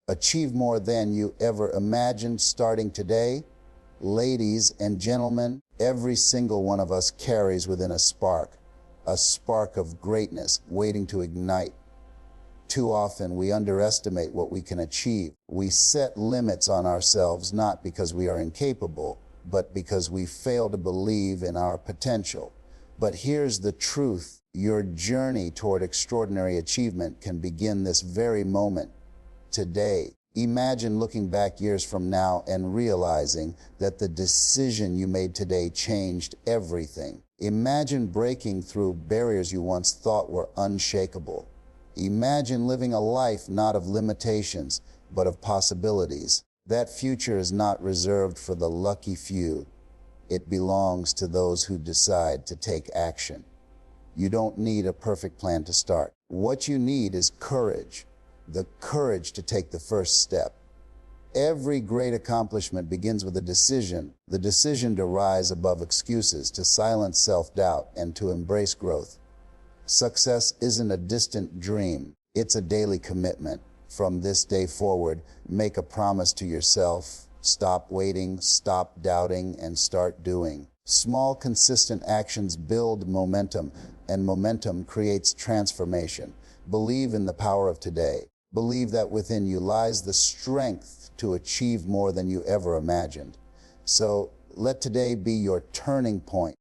Achieve more than you ever imagined starting today. Ladies and gentlemen, every single one of us carries within a spark of greatness waiting to ignite. Too often we underestimate what we can achieve. We set limits on ourselves not because we are incapable, but because we fail to believe in our potential. But here's the truth. Your journey toward extraordinary achievement can begin this very moment, today. Imagine looking back years from now and realizing that the decision you made today changed everything. Imagine breaking through barriers you once thought were unshakable. Imagine living a life not of limitations, but of possibilities. That future is not reserved for the lucky few. It belongs to those who decide to take action. You don't need a perfect plan to start. What you need is courage, the courage to take the first step. Every great accomplishment begins with a decision, the decision to rise above excuses, to silence self-doubt, and to embrace growth. Success isn't a distant dream, it's a daily commitment. From this day forward, make a promise to yourself. Stop waiting, stop doubting, and start doing. Small, consistent actions build momentum, and momentum creates transformation. Believe in the power of today. Believe that within you lies the strength to achieve more than you ever imagined. So let today be your turning point.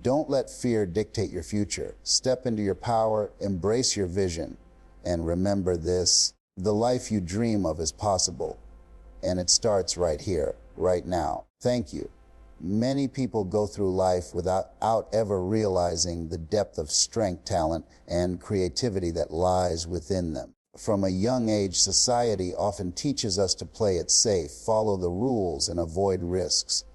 Don't let fear dictate your future. Step into your power, embrace your vision, and remember this: the life you dream of is possible, and it starts right here, right now. Thank you. Many people go through life without ever realizing the depth of strength, talent, and creativity that lies within them. From a young age, society often teaches us to play it safe, follow the rules, and avoid risks.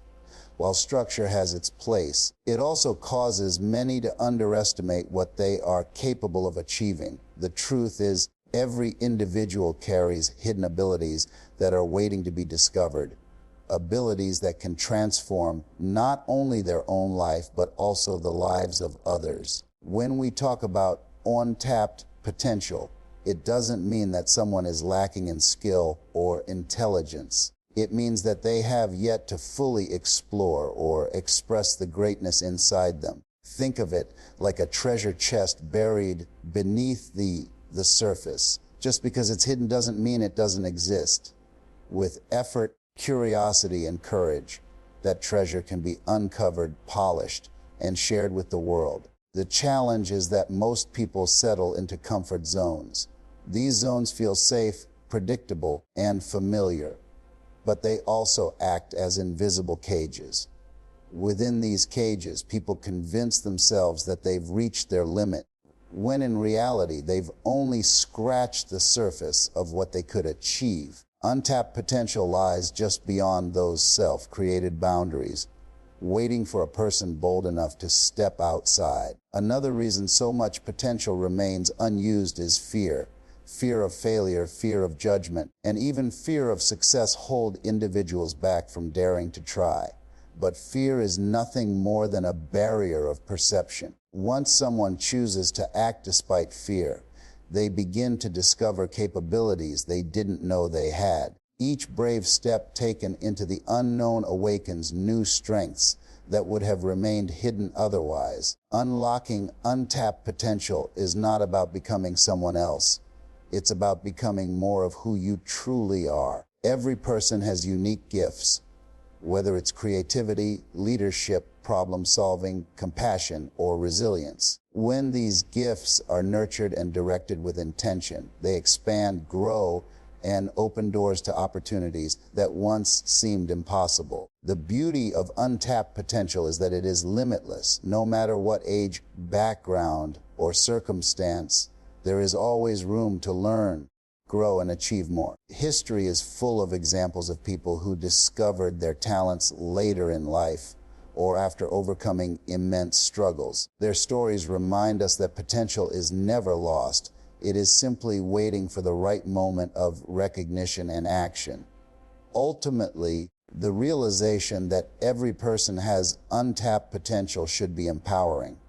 While structure has its place, it also causes many to underestimate what they are capable of achieving. The truth is, every individual carries hidden abilities that are waiting to be discovered. Abilities that can transform not only their own life, but also the lives of others. When we talk about untapped potential, it doesn't mean that someone is lacking in skill or intelligence. It means that they have yet to fully explore or express the greatness inside them. Think of it like a treasure chest buried beneath the surface. Just because it's hidden doesn't mean it doesn't exist. With effort, curiosity, and courage, that treasure can be uncovered, polished, and shared with the world. The challenge is that most people settle into comfort zones. These zones feel safe, predictable, and familiar, but they also act as invisible cages. Within these cages, people convince themselves that they've reached their limit, when in reality, they've only scratched the surface of what they could achieve. Untapped potential lies just beyond those self-created boundaries, waiting for a person bold enough to step outside. Another reason so much potential remains unused is fear. Fear of failure, fear of judgment, and even fear of success hold individuals back from daring to try. But fear is nothing more than a barrier of perception. Once someone chooses to act despite fear, they begin to discover capabilities they didn't know they had. Each brave step taken into the unknown awakens new strengths that would have remained hidden otherwise. Unlocking untapped potential is not about becoming someone else. It's about becoming more of who you truly are. Every person has unique gifts, whether it's creativity, leadership, problem-solving, compassion, or resilience. When these gifts are nurtured and directed with intention, they expand, grow, and open doors to opportunities that once seemed impossible. The beauty of untapped potential is that it is limitless. No matter what age, background, or circumstance, there is always room to learn, grow, and achieve more. History is full of examples of people who discovered their talents later in life or after overcoming immense struggles. Their stories remind us that potential is never lost. It is simply waiting for the right moment of recognition and action. Ultimately, the realization that every person has untapped potential should be empowering.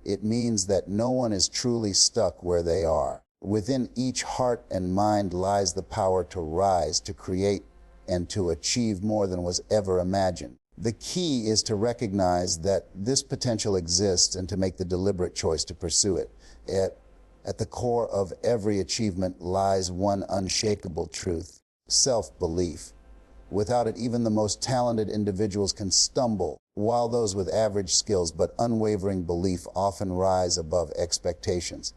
It means that no one is truly stuck where they are. Within each heart and mind lies the power to rise, to create, and to achieve more than was ever imagined. The key is to recognize that this potential exists and to make the deliberate choice to pursue it. At the core of every achievement lies one unshakable truth: self-belief. Without it, even the most talented individuals can stumble, while those with average skills but unwavering belief often rise above expectations.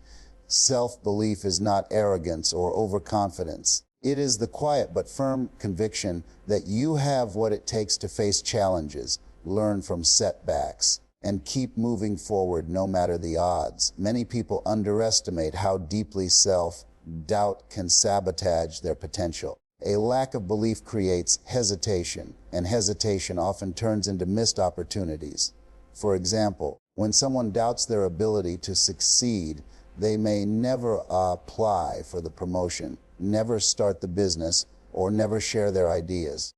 Self-belief is not arrogance or overconfidence. It is the quiet but firm conviction that you have what it takes to face challenges, learn from setbacks, and keep moving forward no matter the odds. Many people underestimate how deeply self-doubt can sabotage their potential. A lack of belief creates hesitation, and hesitation often turns into missed opportunities. For example, when someone doubts their ability to succeed, they may never apply for the promotion, never start the business, or never share their ideas.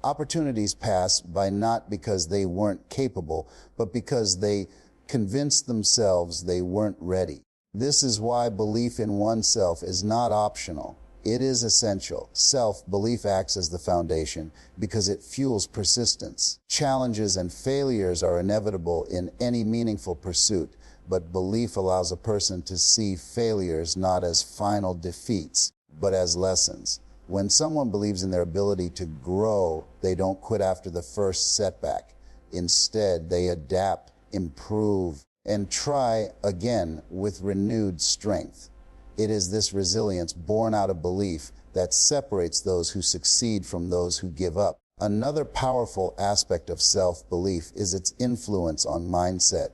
Opportunities pass by not because they weren't capable, but because they convinced themselves they weren't ready. This is why belief in oneself is not optional. It is essential. Self-belief acts as the foundation because it fuels persistence. Challenges and failures are inevitable in any meaningful pursuit, but belief allows a person to see failures not as final defeats, but as lessons. When someone believes in their ability to grow, they don't quit after the first setback. Instead, they adapt, improve, and try again with renewed strength. It is this resilience born out of belief that separates those who succeed from those who give up. Another powerful aspect of self-belief is its influence on mindset.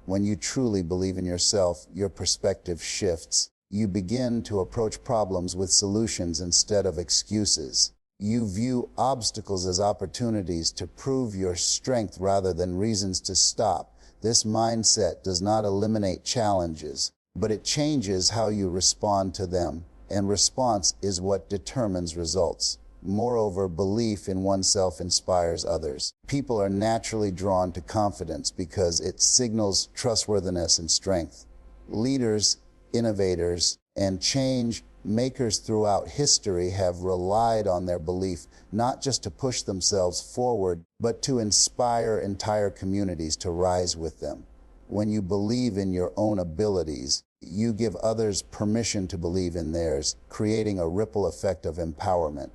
When you truly believe in yourself, your perspective shifts. You begin to approach problems with solutions instead of excuses. You view obstacles as opportunities to prove your strength rather than reasons to stop. This mindset does not eliminate challenges, but it changes how you respond to them, and response is what determines results. Moreover, belief in oneself inspires others. People are naturally drawn to confidence because it signals trustworthiness and strength. Leaders, innovators, and change makers throughout history have relied on their belief not just to push themselves forward, but to inspire entire communities to rise with them. When you believe in your own abilities, you give others permission to believe in theirs, creating a ripple effect of empowerment.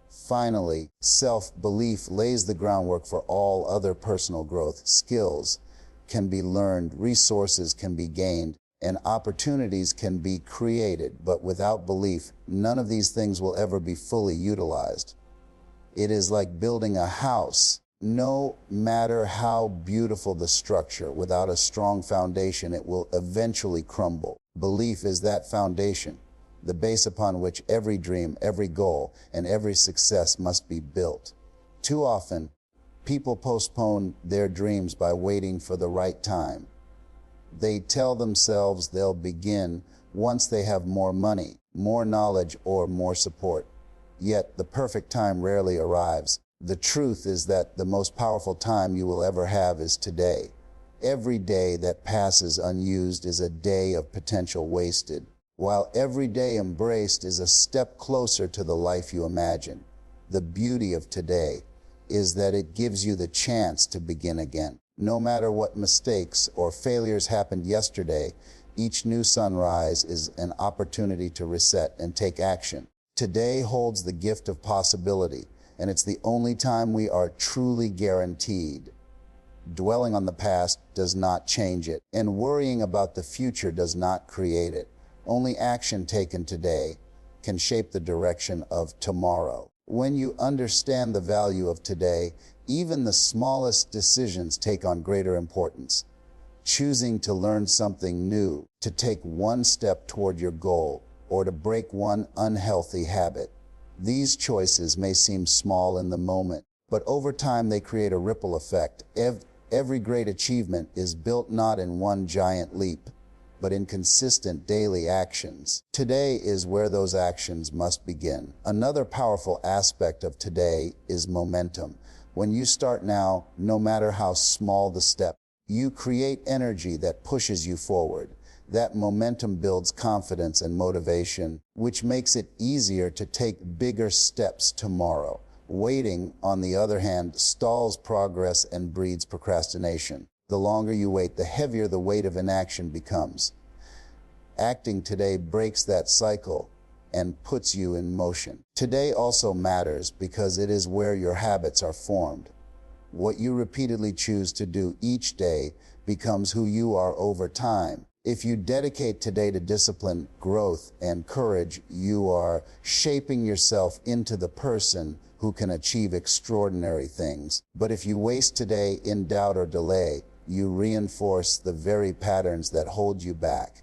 Finally, self-belief lays the groundwork for all other personal growth. Skills can be learned, resources can be gained, and opportunities can be created, but without belief, none of these things will ever be fully utilized. It is like building a house. No matter how beautiful the structure, without a strong foundation, it will eventually crumble. Belief is that foundation, the base upon which every dream, every goal, and every success must be built. Too often, people postpone their dreams by waiting for the right time. They tell themselves they'll begin once they have more money, more knowledge, or more support. Yet the perfect time rarely arrives. The truth is that the most powerful time you will ever have is today. Every day that passes unused is a day of potential wasted, while every day embraced is a step closer to the life you imagine. The beauty of today is that it gives you the chance to begin again. No matter what mistakes or failures happened yesterday, each new sunrise is an opportunity to reset and take action. Today holds the gift of possibility, and it's the only time we are truly guaranteed. Dwelling on the past does not change it, and worrying about the future does not create it. Only action taken today can shape the direction of tomorrow. When you understand the value of today, even the smallest decisions take on greater importance. Choosing to learn something new, to take one step toward your goal, or to break one unhealthy habit. These choices may seem small in the moment, but over time they create a ripple effect. Every great achievement is built not in one giant leap, but in consistent daily actions. Today is where those actions must begin. Another powerful aspect of today is momentum. When you start now, no matter how small the step, you create energy that pushes you forward. That momentum builds confidence and motivation, which makes it easier to take bigger steps tomorrow. Waiting, on the other hand, stalls progress and breeds procrastination. The longer you wait, the heavier the weight of inaction becomes. Acting today breaks that cycle and puts you in motion. Today also matters because it is where your habits are formed. What you repeatedly choose to do each day becomes who you are over time. If you dedicate today to discipline, growth, and courage, you are shaping yourself into the person who can achieve extraordinary things. But if you waste today in doubt or delay, you reinforce the very patterns that hold you back.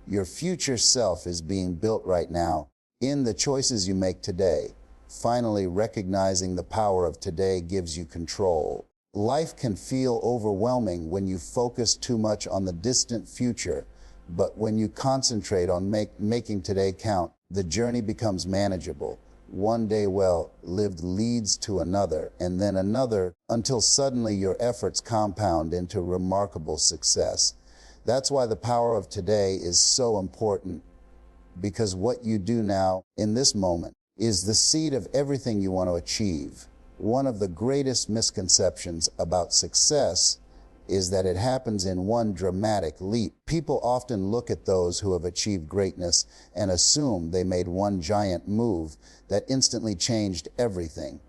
Your future self is being built right now in the choices you make today. Finally, recognizing the power of today gives you control. Life can feel overwhelming when you focus too much on the distant future, but when you concentrate on making today count, the journey becomes manageable. One day well lived leads to another, and then another, until suddenly your efforts compound into remarkable success. That's why the power of today is so important, because what you do now, in this moment, is the seed of everything you want to achieve. One of the greatest misconceptions about success is that it happens in one dramatic leap. People often look at those who have achieved greatness and assume they made one giant move that instantly changed everything.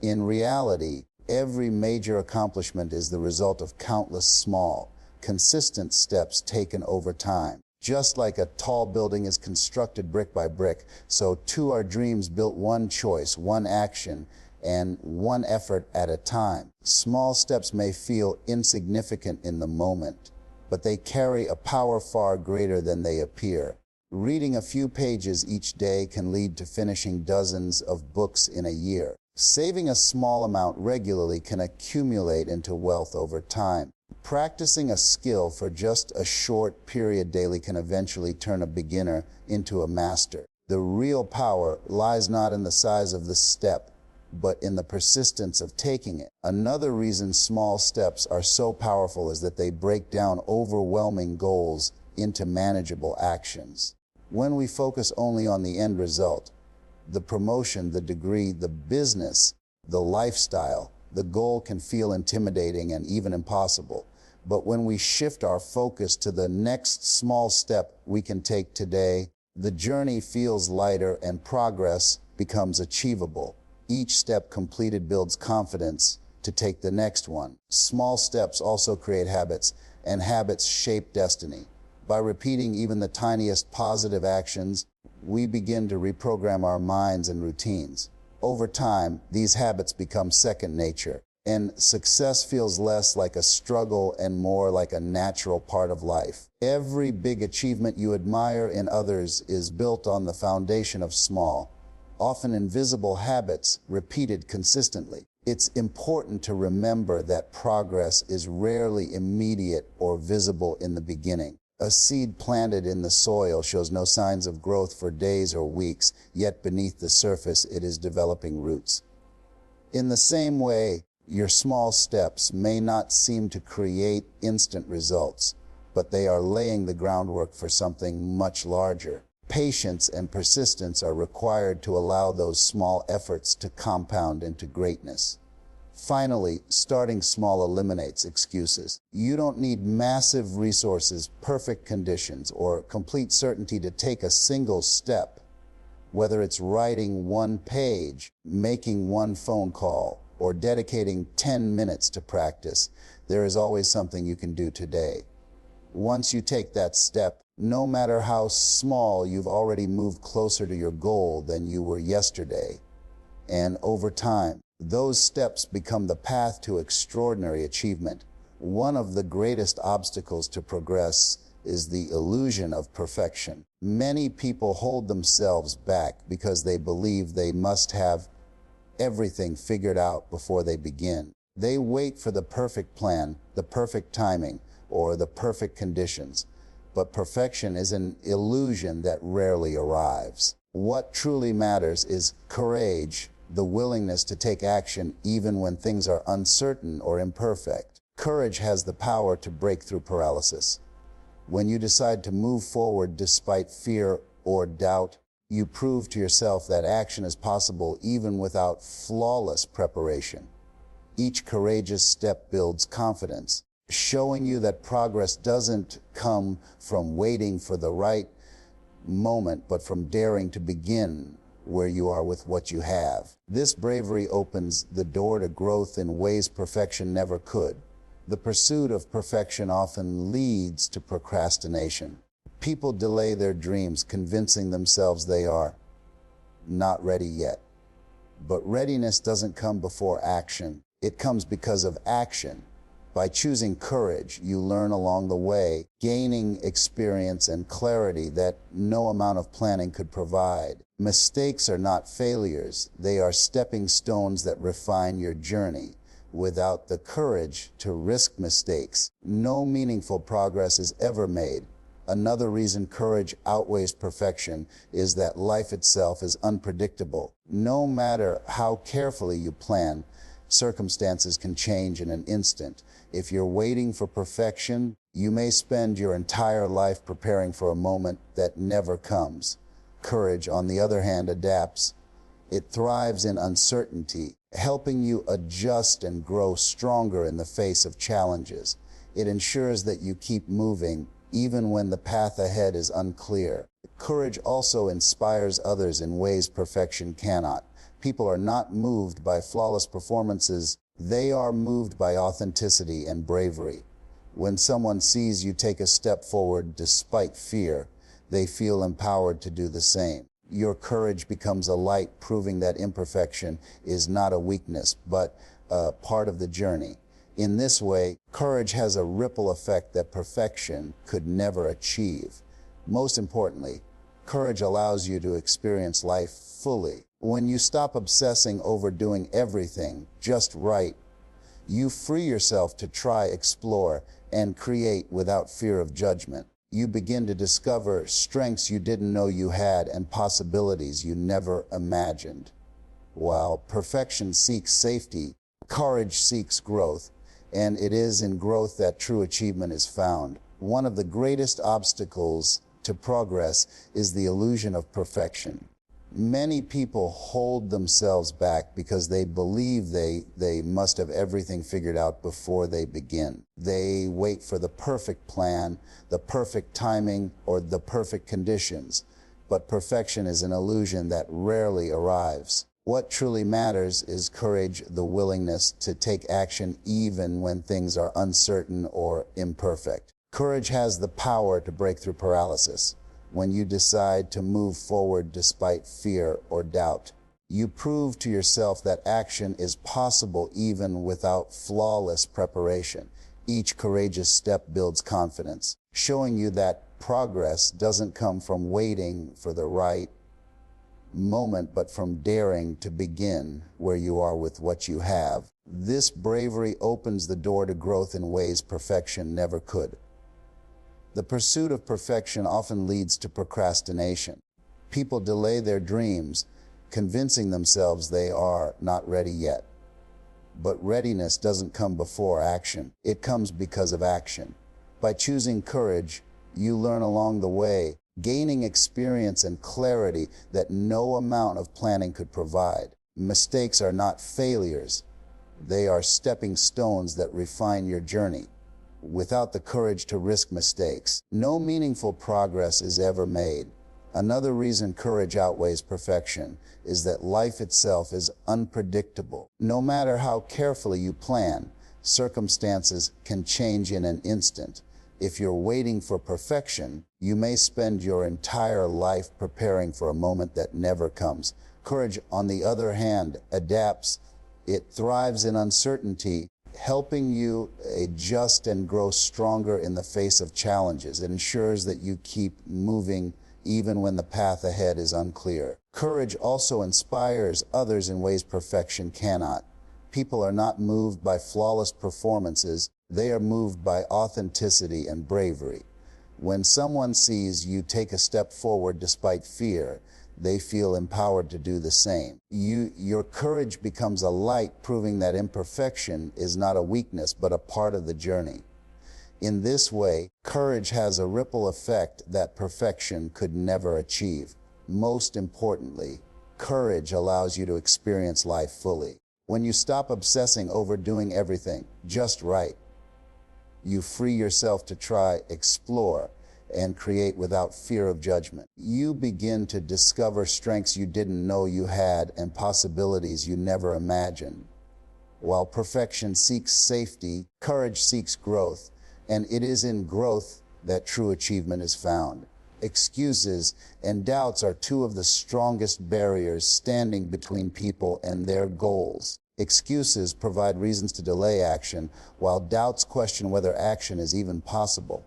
In reality, every major accomplishment is the result of countless small, consistent steps taken over time. Just like a tall building is constructed brick by brick, so too are dreams built one choice, one action, and one effort at a time. Small steps may feel insignificant in the moment, but they carry a power far greater than they appear. Reading a few pages each day can lead to finishing dozens of books in a year. Saving a small amount regularly can accumulate into wealth over time. Practicing a skill for just a short period daily can eventually turn a beginner into a master. The real power lies not in the size of the step, but in the persistence of taking it. Another reason small steps are so powerful is that they break down overwhelming goals into manageable actions. When we focus only on the end result, the promotion, the degree, the business, the lifestyle, the goal can feel intimidating and even impossible. But when we shift our focus to the next small step we can take today, the journey feels lighter and progress becomes achievable. Each step completed builds confidence to take the next one. Small steps also create habits, and habits shape destiny. By repeating even the tiniest positive actions, we begin to reprogram our minds and routines. Over time, these habits become second nature, and success feels less like a struggle and more like a natural part of life. Every big achievement you admire in others is built on the foundation of small, often invisible habits repeated consistently. It's important to remember that progress is rarely immediate or visible in the beginning. A seed planted in the soil shows no signs of growth for days or weeks, yet beneath the surface it is developing roots. In the same way, your small steps may not seem to create instant results, but they are laying the groundwork for something much larger. Patience and persistence are required to allow those small efforts to compound into greatness. Finally, starting small eliminates excuses. You don't need massive resources, perfect conditions, or complete certainty to take a single step. Whether it's writing one page, making one phone call, or dedicating 10 minutes to practice, there is always something you can do today. Once you take that step, no matter how small, you've already moved closer to your goal than you were yesterday. And over time, those steps become the path to extraordinary achievement. One of the greatest obstacles to progress is the illusion of perfection. Many people hold themselves back because they believe they must have everything figured out before they begin. They wait for the perfect plan, the perfect timing, or the perfect conditions. But perfection is an illusion that rarely arrives. What truly matters is courage, the willingness to take action even when things are uncertain or imperfect. Courage has the power to break through paralysis. When you decide to move forward despite fear or doubt, you prove to yourself that action is possible even without flawless preparation. Each courageous step builds confidence, showing you that progress doesn't come from waiting for the right moment, but from daring to begin where you are with what you have. This bravery opens the door to growth in ways perfection never could. The pursuit of perfection often leads to procrastination. People delay their dreams, convincing themselves they are not ready yet. But readiness doesn't come before action. It comes because of action. By choosing courage, you learn along the way, gaining experience and clarity that no amount of planning could provide. Mistakes are not failures. They are stepping stones that refine your journey. Without the courage to risk mistakes, no meaningful progress is ever made. Another reason courage outweighs perfection is that life itself is unpredictable. No matter how carefully you plan, circumstances can change in an instant. If you're waiting for perfection, you may spend your entire life preparing for a moment that never comes. Courage, on the other hand, adapts. It thrives in uncertainty, helping you adjust and grow stronger in the face of challenges. It ensures that you keep moving, even when the path ahead is unclear. Courage also inspires others in ways perfection cannot. People are not moved by flawless performances. They are moved by authenticity and bravery. When someone sees you take a step forward despite fear, they feel empowered to do the same. Your courage becomes a light, proving that imperfection is not a weakness, but a part of the journey. In this way, courage has a ripple effect that perfection could never achieve. Most importantly, courage allows you to experience life fully. When you stop obsessing over doing everything just right, you free yourself to try, explore, and create without fear of judgment. You begin to discover strengths you didn't know you had and possibilities you never imagined. While perfection seeks safety, courage seeks growth, and it is in growth that true achievement is found. One of the greatest obstacles to progress is the illusion of perfection. Many people hold themselves back because they believe they must have everything figured out before they begin. They wait for the perfect plan, the perfect timing, or the perfect conditions. But perfection is an illusion that rarely arrives. What truly matters is courage, the willingness to take action even when things are uncertain or imperfect. Courage has the power to break through paralysis. When you decide to move forward despite fear or doubt, you prove to yourself that action is possible even without flawless preparation. Each courageous step builds confidence, showing you that progress doesn't come from waiting for the right moment, but from daring to begin where you are with what you have. This bravery opens the door to growth in ways perfection never could. The pursuit of perfection often leads to procrastination. People delay their dreams, convincing themselves they are not ready yet. But readiness doesn't come before action. It comes because of action. By choosing courage, you learn along the way, gaining experience and clarity that no amount of planning could provide. Mistakes are not failures. They are stepping stones that refine your journey. Without the courage to risk mistakes, no meaningful progress is ever made. Another reason courage outweighs perfection is that life itself is unpredictable. No matter how carefully you plan, circumstances can change in an instant. If you're waiting for perfection, you may spend your entire life preparing for a moment that never comes. Courage, on the other hand, adapts. It thrives in uncertainty, helping you adjust and grow stronger in the face of challenges. It ensures that you keep moving even when the path ahead is unclear. Courage also inspires others in ways perfection cannot. People are not moved by flawless performances. They are moved by authenticity and bravery. When someone sees you take a step forward despite fear, they feel empowered to do the same. Your courage becomes a light, proving that imperfection is not a weakness, but a part of the journey. In this way, courage has a ripple effect that perfection could never achieve. Most importantly, courage allows you to experience life fully. When you stop obsessing over doing everything just right, you free yourself to try, explore, and create without fear of judgment. You begin to discover strengths you didn't know you had and possibilities you never imagined. While perfection seeks safety, courage seeks growth, and it is in growth that true achievement is found. Excuses and doubts are two of the strongest barriers standing between people and their goals. Excuses provide reasons to delay action, while doubts question whether action is even possible.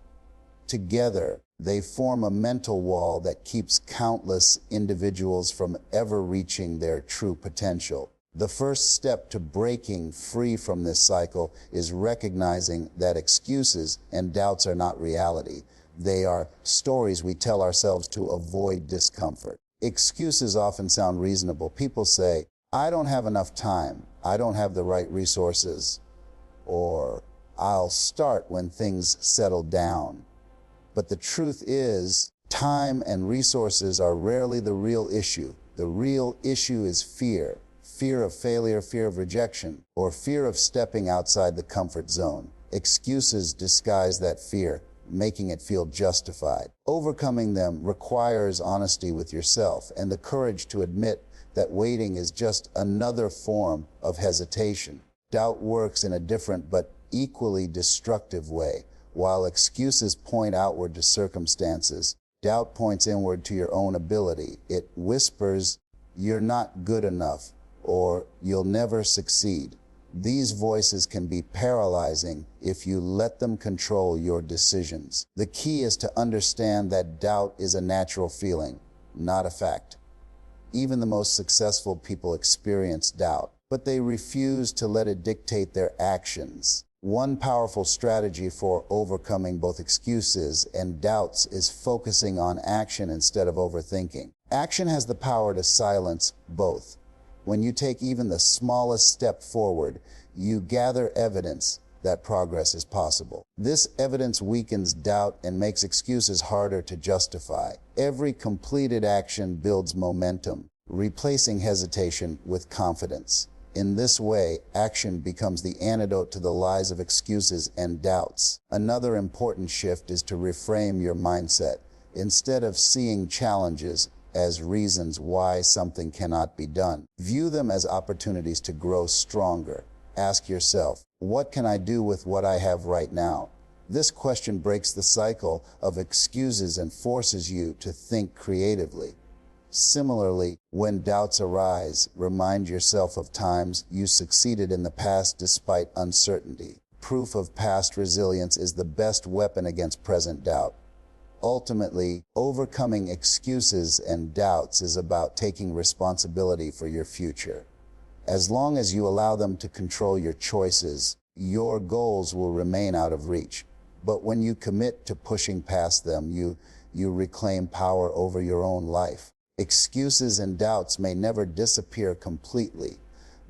Together, they form a mental wall that keeps countless individuals from ever reaching their true potential. The first step to breaking free from this cycle is recognizing that excuses and doubts are not reality. They are stories we tell ourselves to avoid discomfort. Excuses often sound reasonable. People say, "I don't have enough time," "I don't have the right resources," or "I'll start when things settle down." But the truth is, time and resources are rarely the real issue. The real issue is fear. Fear of failure, fear of rejection, or fear of stepping outside the comfort zone. Excuses disguise that fear, making it feel justified. Overcoming them requires honesty with yourself and the courage to admit that waiting is just another form of hesitation. Doubt works in a different but equally destructive way. While excuses point outward to circumstances, doubt points inward to your own ability. It whispers, "You're not good enough," or "You'll never succeed." These voices can be paralyzing if you let them control your decisions. The key is to understand that doubt is a natural feeling, not a fact. Even the most successful people experience doubt, but they refuse to let it dictate their actions. One powerful strategy for overcoming both excuses and doubts is focusing on action instead of overthinking. Action has the power to silence both. When you take even the smallest step forward, you gather evidence that progress is possible. This evidence weakens doubt and makes excuses harder to justify. Every completed action builds momentum, replacing hesitation with confidence. In this way, action becomes the antidote to the lies of excuses and doubts. Another important shift is to reframe your mindset. Instead of seeing challenges as reasons why something cannot be done, view them as opportunities to grow stronger. Ask yourself, what can I do with what I have right now? This question breaks the cycle of excuses and forces you to think creatively. Similarly, when doubts arise, remind yourself of times you succeeded in the past despite uncertainty. Proof of past resilience is the best weapon against present doubt. Ultimately, overcoming excuses and doubts is about taking responsibility for your future. As long as you allow them to control your choices, your goals will remain out of reach. But when you commit to pushing past them, you reclaim power over your own life. Excuses and doubts may never disappear completely,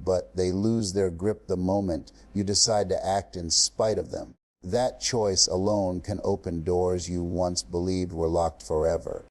but they lose their grip the moment you decide to act in spite of them. That choice alone can open doors you once believed were locked forever.